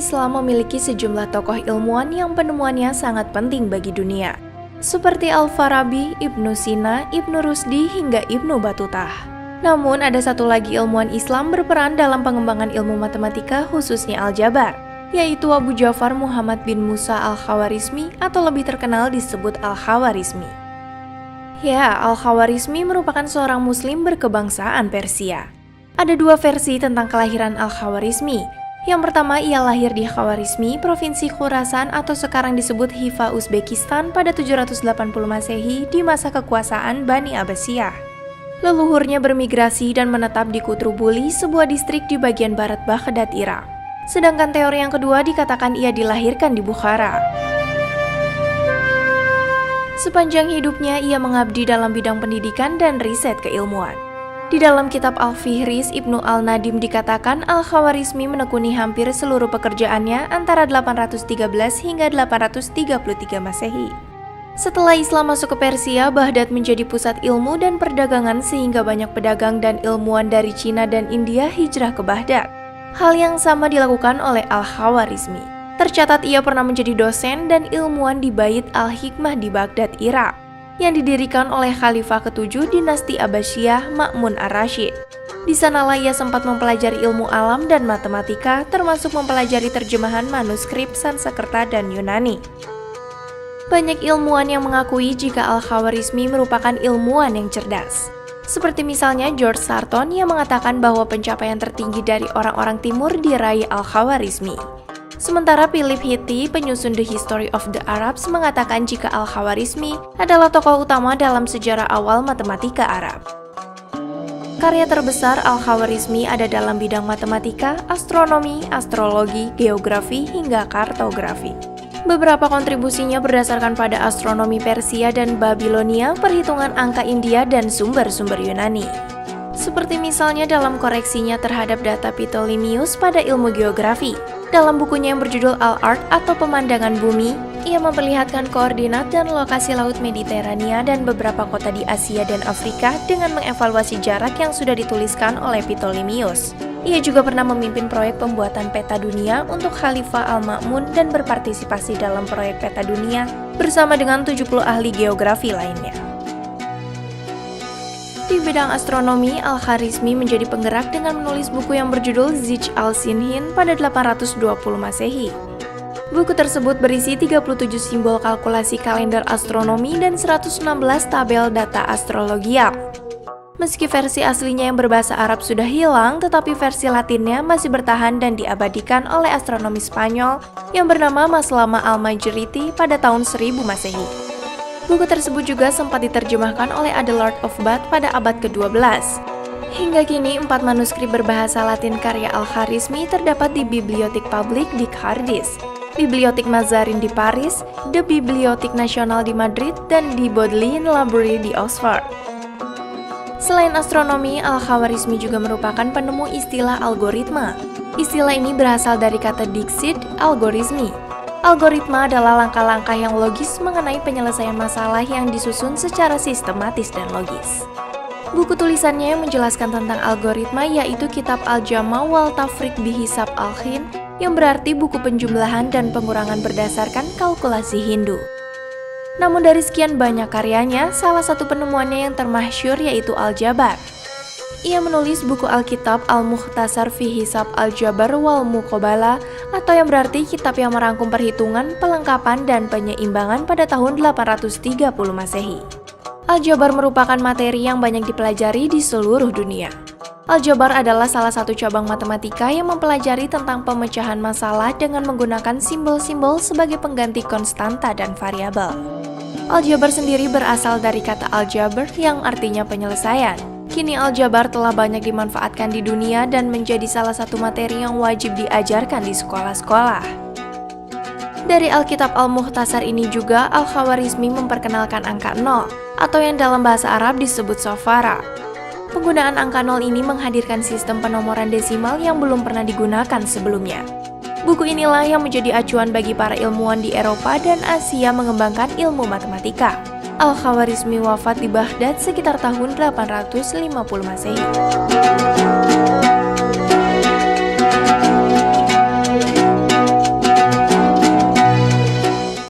Islam memiliki sejumlah tokoh ilmuwan yang penemuannya sangat penting bagi dunia, seperti Al-Farabi, Ibnu Sina, Ibnu Rusdi, hingga Ibnu Batutah. Namun ada satu lagi ilmuwan Islam berperan dalam pengembangan ilmu matematika khususnya aljabar, yaitu Abu Ja'far Muhammad bin Musa Al-Khawarizmi atau lebih terkenal disebut Al-Khawarizmi. Ya, Al-Khawarizmi merupakan seorang muslim berkebangsaan Persia. Ada dua versi tentang kelahiran Al-Khawarizmi. Yang pertama, ia lahir di Khawarizmi, Provinsi Khurasan atau sekarang disebut Hifa, Uzbekistan pada 780 Masehi di masa kekuasaan Bani Abbasiyah. Leluhurnya bermigrasi dan menetap di Kutrubuli, sebuah distrik di bagian barat Baghdad, Irak. Sedangkan teori yang kedua dikatakan ia dilahirkan di Bukhara. Sepanjang hidupnya ia mengabdi dalam bidang pendidikan dan riset keilmuan. Di dalam kitab Al-Fihris, Ibnu Al-Nadim dikatakan Al-Khawarizmi menekuni hampir seluruh pekerjaannya antara 813 hingga 833 Masehi. Setelah Islam masuk ke Persia, Baghdad menjadi pusat ilmu dan perdagangan sehingga banyak pedagang dan ilmuwan dari Cina dan India hijrah ke Baghdad. Hal yang sama dilakukan oleh Al-Khawarizmi. Tercatat ia pernah menjadi dosen dan ilmuwan di Bait Al-Hikmah di Baghdad, Irak, yang didirikan oleh Khalifah ke-7 dinasti Abbasiyah Ma'mun ar-Rasyid. Di sanalah ia sempat mempelajari ilmu alam dan matematika, termasuk mempelajari terjemahan manuskrip Sanskerta dan Yunani. Banyak ilmuwan yang mengakui jika Al-Khawarizmi merupakan ilmuwan yang cerdas. Seperti misalnya George Sarton yang mengatakan bahwa pencapaian tertinggi dari orang-orang timur diraih Al-Khawarizmi. Sementara Philip Hitti, penyusun The History of the Arabs, mengatakan jika Al-Khawarizmi adalah tokoh utama dalam sejarah awal matematika Arab. Karya terbesar Al-Khawarizmi ada dalam bidang matematika, astronomi, astrologi, geografi, hingga kartografi. Beberapa kontribusinya berdasarkan pada astronomi Persia dan Babilonia, perhitungan angka India, dan sumber-sumber Yunani. Seperti misalnya dalam koreksinya terhadap data Ptolemeus pada ilmu geografi. Dalam bukunya yang berjudul Al-Ard atau Pemandangan Bumi, ia memperlihatkan koordinat dan lokasi Laut Mediterania dan beberapa kota di Asia dan Afrika dengan mengevaluasi jarak yang sudah dituliskan oleh Ptolemeus. Ia juga pernah memimpin proyek pembuatan peta dunia untuk Khalifah Al-Ma'mun dan berpartisipasi dalam proyek peta dunia bersama dengan 70 ahli geografi lainnya. Di bidang astronomi, Al-Khawarizmi menjadi penggerak dengan menulis buku yang berjudul Zich al-Sinhin pada 820 Masehi. Buku tersebut berisi 37 simbol kalkulasi kalender astronomi dan 116 tabel data astrologial. Meski versi aslinya yang berbahasa Arab sudah hilang, tetapi versi Latinnya masih bertahan dan diabadikan oleh astronomi Spanyol yang bernama Maslama al-Majriti pada tahun 1000 Masehi. Buku tersebut juga sempat diterjemahkan oleh Adelard of Bath pada abad ke-12. Hingga kini, 4 manuskrip berbahasa Latin karya Al-Khawarizmi terdapat di Bibliotek Publik di Cardis, Bibliotek Mazarin di Paris, The Bibliotek Nasional di Madrid, dan di Bodleian Library di Oxford. Selain astronomi, Al-Khawarizmi juga merupakan penemu istilah algoritma. Istilah ini berasal dari kata Dixit, algoritmi. Algoritma adalah langkah-langkah yang logis mengenai penyelesaian masalah yang disusun secara sistematis dan logis. Buku tulisannya yang menjelaskan tentang algoritma yaitu Kitab Al-Jama' wal Tafriq Bihisab Al-Khin, yang berarti buku penjumlahan dan pengurangan berdasarkan kalkulasi Hindu. Namun dari sekian banyak karyanya, salah satu penemuannya yang termasyhur yaitu Aljabar. Ia menulis buku Alkitab Al-Mukhtasar fi Hisab Al-Jabar wal Muqabalah, atau yang berarti kitab yang merangkum perhitungan, pelengkapan, dan penyeimbangan pada tahun 830 Masehi. Aljabar merupakan materi yang banyak dipelajari di seluruh dunia. Aljabar adalah salah satu cabang matematika yang mempelajari tentang pemecahan masalah dengan menggunakan simbol-simbol sebagai pengganti konstanta dan variabel. Aljabar sendiri berasal dari kata aljabar yang artinya penyelesaian. Kini aljabar telah banyak dimanfaatkan di dunia dan menjadi salah satu materi yang wajib diajarkan di sekolah-sekolah. Dari Alkitab Al-Mukhtasar ini juga Al-Khawarizmi memperkenalkan angka 0, atau yang dalam bahasa Arab disebut sofara. Penggunaan angka 0 ini menghadirkan sistem penomoran desimal yang belum pernah digunakan sebelumnya. Buku inilah yang menjadi acuan bagi para ilmuwan di Eropa dan Asia mengembangkan ilmu matematika. Al-Khawarizmi wafat di Baghdad sekitar tahun 850 Masehi.